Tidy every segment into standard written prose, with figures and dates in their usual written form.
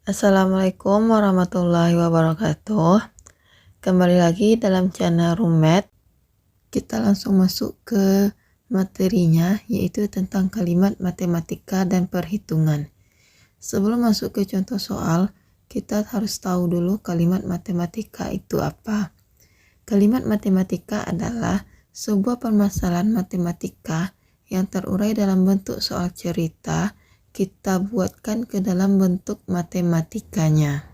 Assalamualaikum warahmatullahi wabarakatuh. Kembali lagi dalam channel Roommate. Kita langsung masuk ke materinya, yaitu tentang kalimat matematika dan perhitungan. Sebelum masuk ke contoh soal, kita harus tahu dulu kalimat matematika itu apa. Kalimat matematika adalah sebuah permasalahan matematika yang terurai dalam bentuk soal cerita, kita buatkan ke dalam bentuk matematikanya.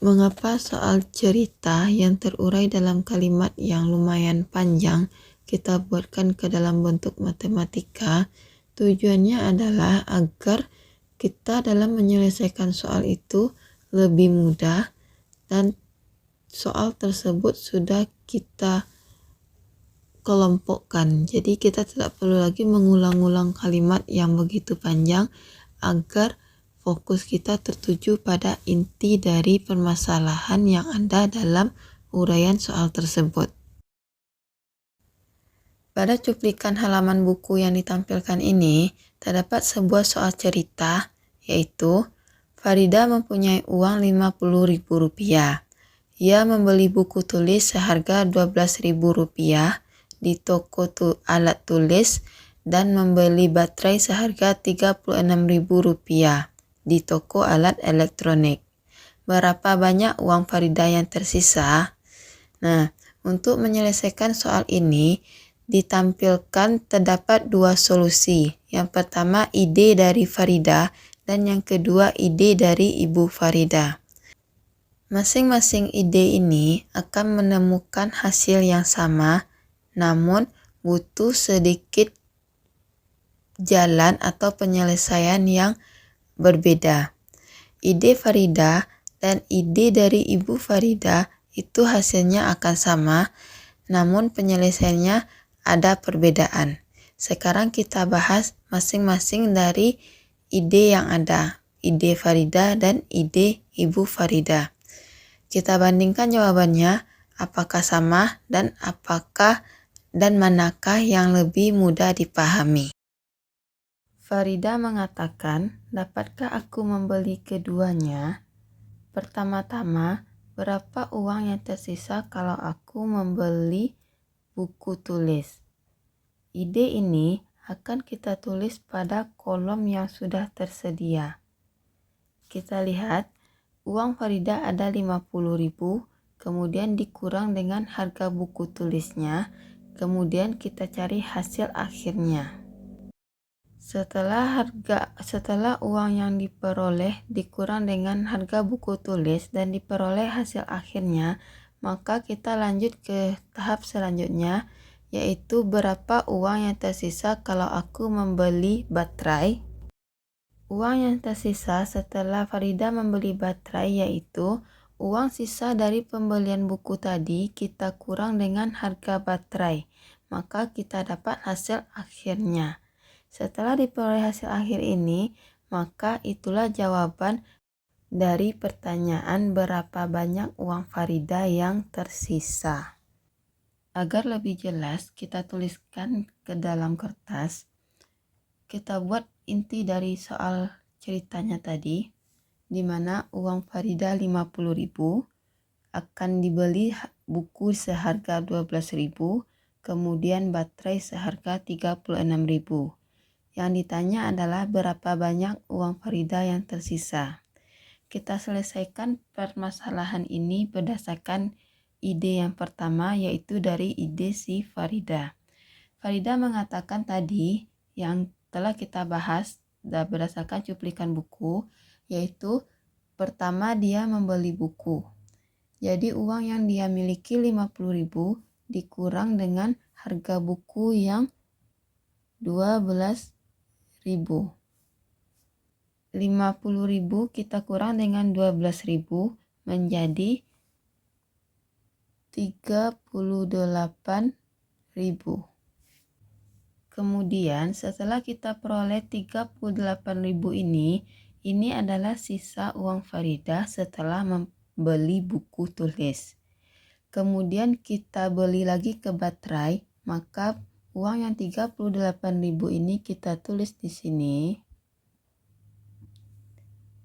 Mengapa soal cerita yang terurai dalam kalimat yang lumayan panjang kita buatkan ke dalam bentuk matematika? Tujuannya adalah agar kita dalam menyelesaikan soal itu lebih mudah dan soal tersebut sudah kita kelompokkan. Jadi kita tidak perlu lagi mengulang-ulang kalimat yang begitu panjang agar fokus kita tertuju pada inti dari permasalahan yang ada dalam uraian soal tersebut. Pada cuplikan halaman buku yang ditampilkan ini, terdapat sebuah soal cerita, yaitu Farida mempunyai uang Rp50.000. Ia membeli buku tulis seharga Rp12.000 di toko alat tulis dan membeli baterai seharga Rp36.000 di toko alat elektronik. Berapa banyak uang Farida yang tersisa? Nah, untuk menyelesaikan soal ini, ditampilkan terdapat dua solusi. Yang pertama, ide dari Farida, dan yang kedua, ide dari Ibu Farida. Masing-masing ide ini akan menemukan hasil yang sama, namun butuh sedikit jalan atau penyelesaian yang berbeda. Ide Farida dan ide dari Ibu Farida itu hasilnya akan sama, namun penyelesaiannya ada perbedaan. Sekarang kita bahas masing-masing dari ide yang ada, ide Farida dan ide Ibu Farida. Kita bandingkan jawabannya, apakah sama dan manakah yang lebih mudah dipahami. Farida mengatakan, dapatkah aku membeli keduanya? Pertama-tama, berapa uang yang tersisa kalau aku membeli buku tulis? Ide ini akan kita tulis pada kolom yang sudah tersedia. Kita lihat, uang Farida ada Rp50.000, kemudian dikurang dengan harga buku tulisnya, kemudian kita cari hasil akhirnya. Setelah uang yang diperoleh dikurang dengan harga buku tulis dan diperoleh hasil akhirnya, maka kita lanjut ke tahap selanjutnya, yaitu berapa uang yang tersisa kalau aku membeli baterai. Uang yang tersisa setelah Farida membeli baterai yaitu uang sisa dari pembelian buku tadi kita kurang dengan harga baterai, maka kita dapat hasil akhirnya. Setelah diperoleh hasil akhir ini, maka itulah jawaban dari pertanyaan berapa banyak uang Farida yang tersisa. Agar lebih jelas, kita tuliskan ke dalam kertas. Kita buat inti dari soal ceritanya tadi, di mana uang Farida Rp50.000 akan dibeli buku seharga Rp12.000, kemudian baterai seharga Rp36.000. Yang ditanya adalah berapa banyak uang Farida yang tersisa. Kita selesaikan permasalahan ini berdasarkan ide yang pertama, yaitu dari ide si Farida. Farida mengatakan tadi yang telah kita bahas berdasarkan cuplikan buku, yaitu pertama dia membeli buku. Jadi uang yang dia miliki Rp50.000 dikurang dengan harga buku yang Rp12.000. Rp50.000 kita kurang dengan Rp12.000 menjadi Rp38.000. Kemudian setelah kita peroleh Rp38.000 ini adalah sisa uang Farida setelah membeli buku tulis. Kemudian kita beli lagi ke baterai, maka uang yang Rp38.000 ini kita tulis di sini.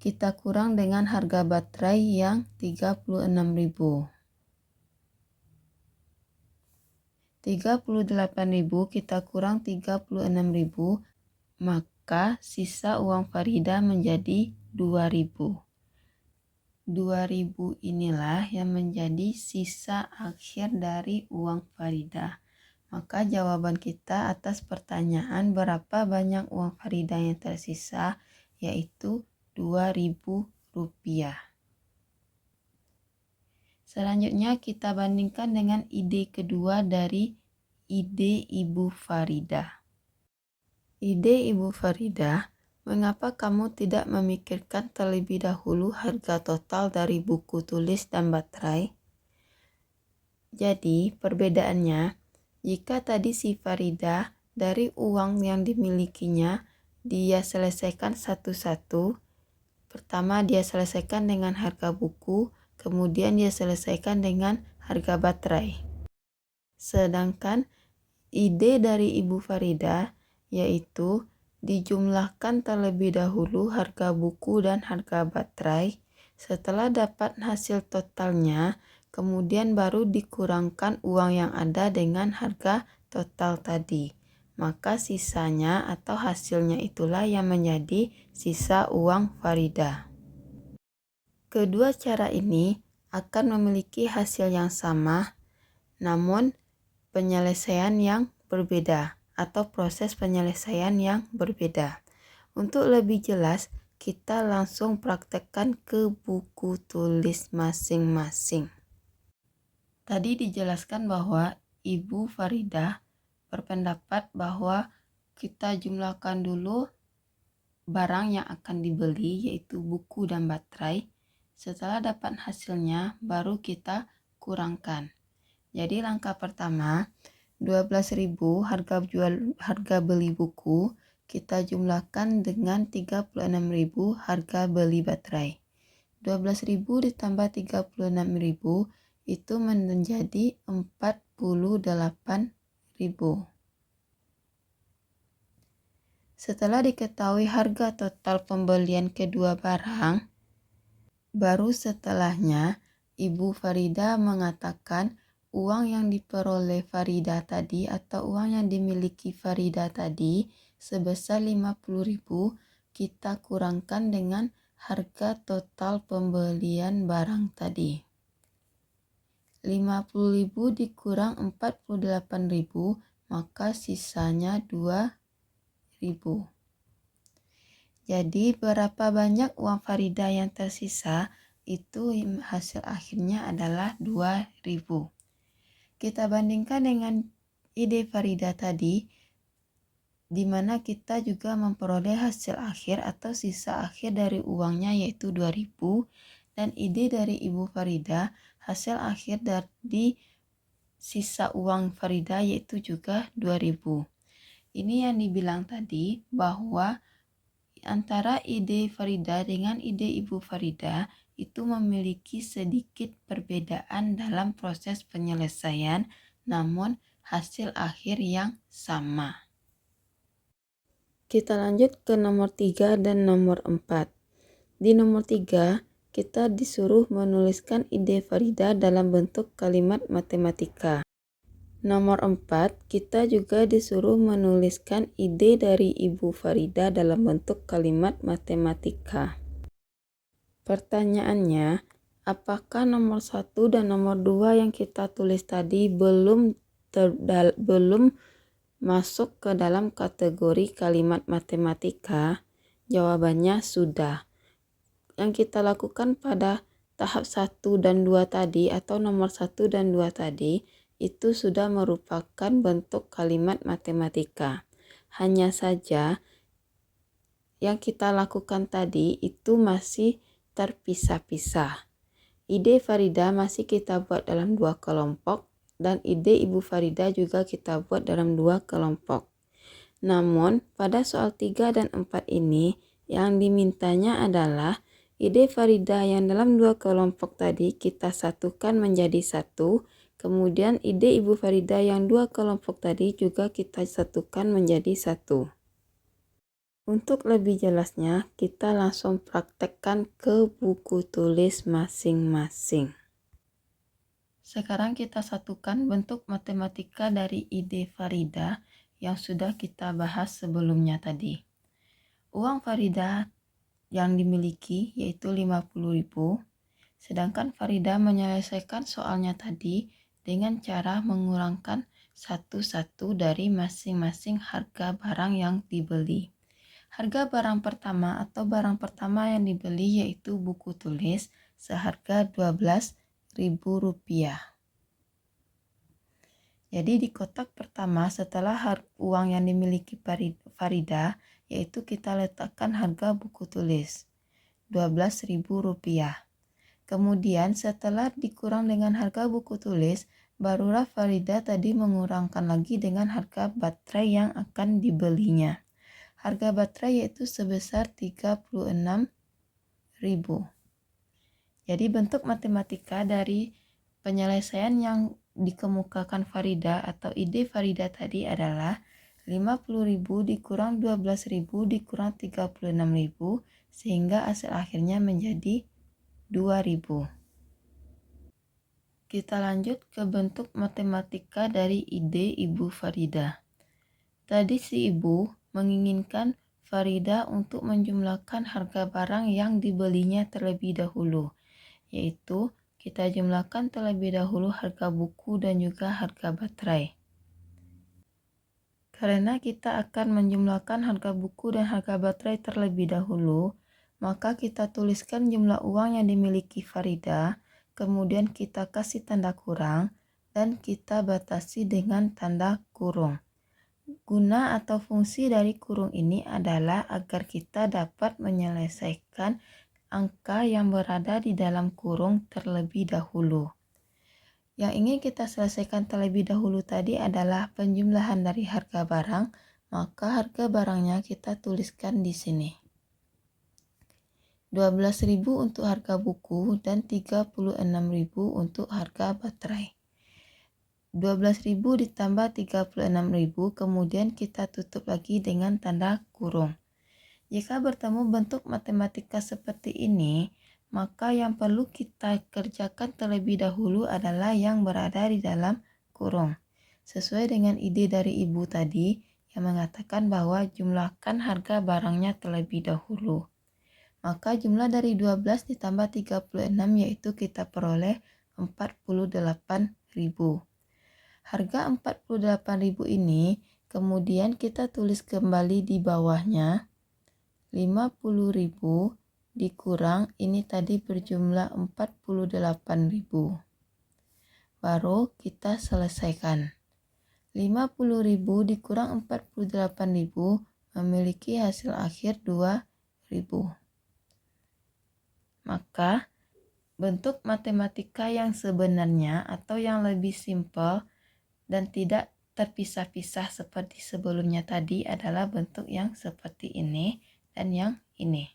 kita kurang dengan harga baterai yang 36.000. 38.000 kita kurang 36.000, maka sisa uang Farida menjadi 2.000. 2.000 inilah yang menjadi sisa akhir dari uang Farida. Maka jawaban kita atas pertanyaan berapa banyak uang Farida yang tersisa yaitu Rp2.000. Selanjutnya kita bandingkan dengan ide kedua dari ide Ibu Farida. Ide Ibu Farida, mengapa kamu tidak memikirkan terlebih dahulu harga total dari buku tulis dan baterai? Jadi, perbedaannya, jika tadi si Farida dari uang yang dimilikinya, dia selesaikan satu-satu. Pertama, dia selesaikan dengan harga buku, kemudian dia selesaikan dengan harga baterai. Sedangkan ide dari Ibu Farida yaitu dijumlahkan terlebih dahulu harga buku dan harga baterai. Setelah dapat hasil totalnya, kemudian baru dikurangkan uang yang ada dengan harga total tadi. Maka sisanya atau hasilnya itulah yang menjadi sisa uang Farida. Kedua cara ini akan memiliki hasil yang sama, namun penyelesaian yang berbeda atau proses penyelesaian yang berbeda. Untuk lebih jelas, kita langsung praktekkan ke buku tulis masing-masing. Tadi dijelaskan bahwa Ibu Farida berpendapat bahwa kita jumlahkan dulu barang yang akan dibeli yaitu buku dan baterai. Setelah dapat hasilnya baru kita kurangkan. Jadi langkah pertama, 12.000 harga beli buku kita jumlahkan dengan 36.000 harga beli baterai. 12.000 ditambah 36.000 itu menjadi 48.000. Setelah diketahui harga total pembelian kedua barang, baru setelahnya Ibu Farida mengatakan uang yang diperoleh Farida tadi atau uang yang dimiliki Farida tadi sebesar 50.000 kita kurangkan dengan harga total pembelian barang tadi. 50.000 dikurang 48.000 maka sisanya 2.000. Jadi berapa banyak uang Farida yang tersisa itu hasil akhirnya adalah 2.000. Kita bandingkan dengan ide Farida tadi, di mana kita juga memperoleh hasil akhir atau sisa akhir dari uangnya yaitu 2.000, dan ide dari Ibu Farida hasil akhir dari sisa uang Farida yaitu juga 2.000. Ini yang dibilang tadi bahwa antara ide Farida dengan ide Ibu Farida itu memiliki sedikit perbedaan dalam proses penyelesaian, namun hasil akhir yang sama. Kita lanjut ke nomor 3 dan nomor 4. Di nomor 3, kita disuruh menuliskan ide Farida dalam bentuk kalimat matematika. Nomor 4, kita juga disuruh menuliskan ide dari Ibu Farida dalam bentuk kalimat matematika. Pertanyaannya, apakah nomor 1 dan nomor 2 yang kita tulis tadi belum masuk ke dalam kategori kalimat matematika? Jawabannya sudah. Yang kita lakukan pada tahap 1 dan 2 tadi atau nomor 1 dan 2 tadi itu sudah merupakan bentuk kalimat matematika. Hanya saja yang kita lakukan tadi itu masih terpisah-pisah. Ide Farida masih kita buat dalam 2 kelompok dan ide Ibu Farida juga kita buat dalam 2 kelompok. Namun pada soal 3 dan 4 ini yang dimintanya adalah ide Farida yang dalam 2 kelompok tadi kita satukan menjadi 1, kemudian ide Ibu Farida yang 2 kelompok tadi juga kita satukan menjadi 1. Untuk lebih jelasnya, kita langsung praktekkan ke buku tulis masing-masing. Sekarang kita satukan bentuk matematika dari ide Farida yang sudah kita bahas sebelumnya tadi. Uang Farida yang dimiliki yaitu 50.000, sedangkan Farida menyelesaikan soalnya tadi dengan cara mengurangkan satu-satu dari masing-masing harga barang yang dibeli. Harga barang pertama atau barang pertama yang dibeli yaitu buku tulis seharga Rp12.000. Jadi di kotak pertama setelah uang yang dimiliki Farida yaitu kita letakkan harga buku tulis Rp12.000. Kemudian setelah dikurang dengan harga buku tulis, barulah Farida tadi mengurangkan lagi dengan harga baterai yang akan dibelinya. Harga baterai yaitu sebesar Rp36.000. Jadi bentuk matematika dari penyelesaian yang dikemukakan Farida atau ide Farida tadi adalah 50.000 dikurang 12.000 dikurang 36.000 sehingga hasil akhirnya menjadi 2.000. Kita lanjut ke bentuk matematika dari ide Ibu Farida. Tadi si ibu menginginkan Farida untuk menjumlahkan harga barang yang dibelinya terlebih dahulu, yaitu kita jumlahkan terlebih dahulu harga buku dan juga harga baterai. Karena kita akan menjumlahkan harga buku dan harga baterai terlebih dahulu, maka kita tuliskan jumlah uang yang dimiliki Farida, kemudian kita kasih tanda kurang, dan kita batasi dengan tanda kurung. Guna atau fungsi dari kurung ini adalah agar kita dapat menyelesaikan angka yang berada di dalam kurung terlebih dahulu. Yang ingin kita selesaikan terlebih dahulu tadi adalah penjumlahan dari harga barang, maka harga barangnya kita tuliskan di sini. 12.000 untuk harga buku dan 36.000 untuk harga baterai. 12.000 ditambah 36.000, kemudian kita tutup lagi dengan tanda kurung. Jika bertemu bentuk matematika seperti ini, maka yang perlu kita kerjakan terlebih dahulu adalah yang berada di dalam kurung. Sesuai dengan ide dari ibu tadi yang mengatakan bahwa jumlahkan harga barangnya terlebih dahulu. Maka jumlah dari 12 ditambah 36 yaitu kita peroleh 48.000. Harga 48.000 ini kemudian kita tulis kembali di bawahnya 50.000 dikurang ini tadi berjumlah 48.000. Baru kita selesaikan. 50.000 dikurang 48.000 memiliki hasil akhir 2.000. Maka bentuk matematika yang sebenarnya atau yang lebih simpel dan tidak terpisah-pisah seperti sebelumnya tadi adalah bentuk yang seperti ini dan yang ini.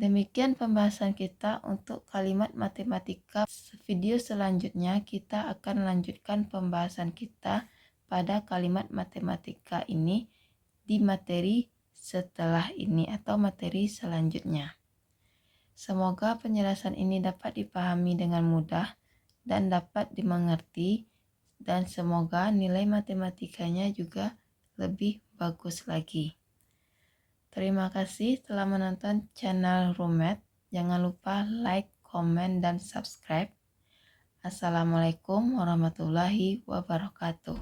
Demikian pembahasan kita untuk kalimat matematika. Video selanjutnya kita akan lanjutkan pembahasan kita pada kalimat matematika ini di materi setelah ini atau materi selanjutnya. Semoga penjelasan ini dapat dipahami dengan mudah dan dapat dimengerti, dan semoga nilai matematikanya juga lebih bagus lagi. Terima kasih telah menonton channel Rumet. Jangan lupa like, komen, dan subscribe. Assalamualaikum warahmatullahi wabarakatuh.